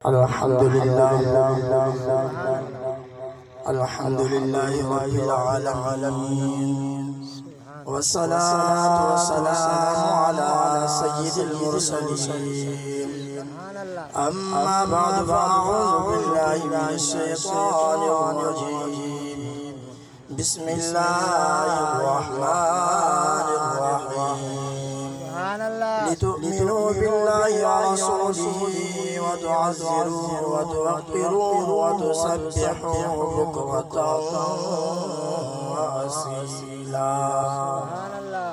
الحمدللہ رب العالمین والصلاة والسلام على سید المرسلین اما بعد فاعوذ باللہ من الشیطان الرجیم بسم اللہ الرحمن الرحیم لتؤمنوا باللہ ورسوله وتعزروه وتوقروه وتسبحوه بكرة وأصيلا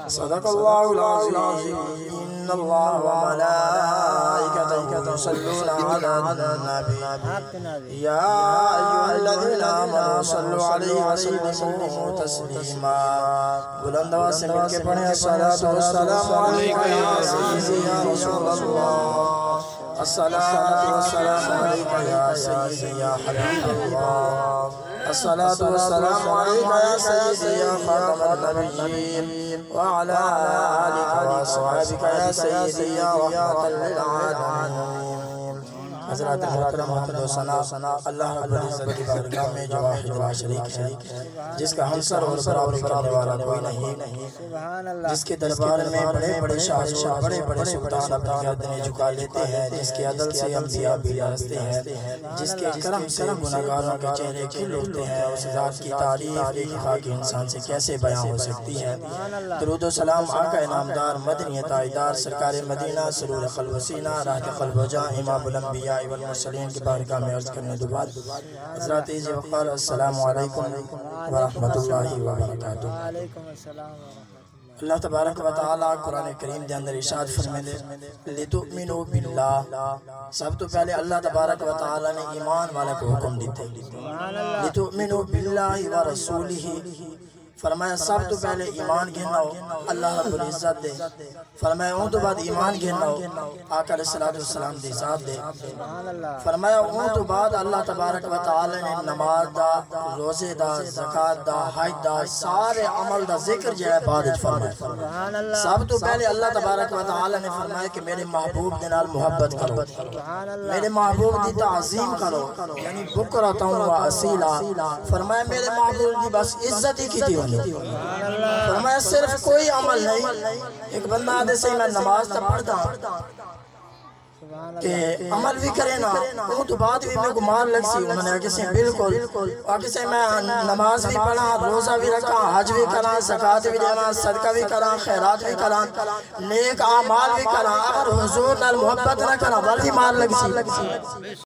صدق الله العظيم إن الله وملائكته يصلون على النبي يا أيها الذين آمنوا صلوا عليه وسلموا تسليما بلند واسمع کے پڑھیں الصلاة والسلام عليك يا سيدي يا رسول الله الصلاة والسلام عليك يا سيدي يا حبيب الله الصلاة والسلام عليك يا سيدي يا خاتم النبيين وعلى آلك وأصحابك يا سيدي يا رحمة للعالمين حضرات محترم محمد و ثنا اللہ رب العزت کی بارگاہ میں جو واحد لا شریک ہے جس کا ہمسر اور برابری کرنے والا کوئی نہیں جس کے دربار میں بڑے بڑے شاہنشاہ بڑے بڑے سلطان اپنی گردنیں جھکا لیتے ہیں جس کے عدل سے انبیاء بھی رستے ہیں جس کے کرم سے گناہگاروں کے چہرے کھل اٹھتے ہیں اس ذات کی تعریف ایک خاکی انسان سے کیسے بیان ہو سکتی ہے درود و سلام آقا انعامدار مدنی تائیدار سرکار مدینہ سرور قلب و سینہ راحت قلب و جاں امام الانبیاء والمرسلین کی بارگاہ میں عرض کرنے دو بعد حضرات عزیز وقار السلام علیکم ورحمت اللہ وبرکاتہ اللہ تبارک و تعالیٰ قرآن کریم دے اندر ارشاد فرمائے دے لِتُؤْمِنُوا بِاللَّهِ سب تو پہلے اللہ تبارک و تعالیٰ نے ایمان والے کو حکم دیتے لِتُؤْمِنُوا بِاللَّهِ وَرَسُولِهِ فرمایا سب تو پہلے ایمان گھننا ہو اللہ رب العزت دے فرمایا اون تو بعد ایمان گھننا ہو آقا علیہ السلام دے ذات دے فرمایا اون تو بعد اللہ تبارک و تعالی نے نماز دا روزے دا زکاة دا حج دا سارے عمل دا ذکر جو ہے بعد فرمایا سب تو پہلے اللہ تبارک و تعالی نے فرمایا کہ میرے محبوب دے نال محبت کرو میرے محبوب دی تعظیم کرو یعنی بکرتا ہوں و اصیلا فرمایا میرے محبوب دی بس عزت ہی کی تھی فرمایا صرف کوئی عمل نہیں ایک بندہ آدھے سے میں نماز تا پڑھتا کہ عمل بھی کرے نا وہ تو بات بھی میں گمار لگ سی انہوں نے کسی بالکل کسی میں نماز بھی پڑھا روزہ بھی رکھا حج بھی کرا زکاة بھی دینا صدقہ بھی کرا خیرات بھی کرا نیک اعمال بھی کرا اگر حضور نال محبت نہ کرا بل بھی مار لگ سی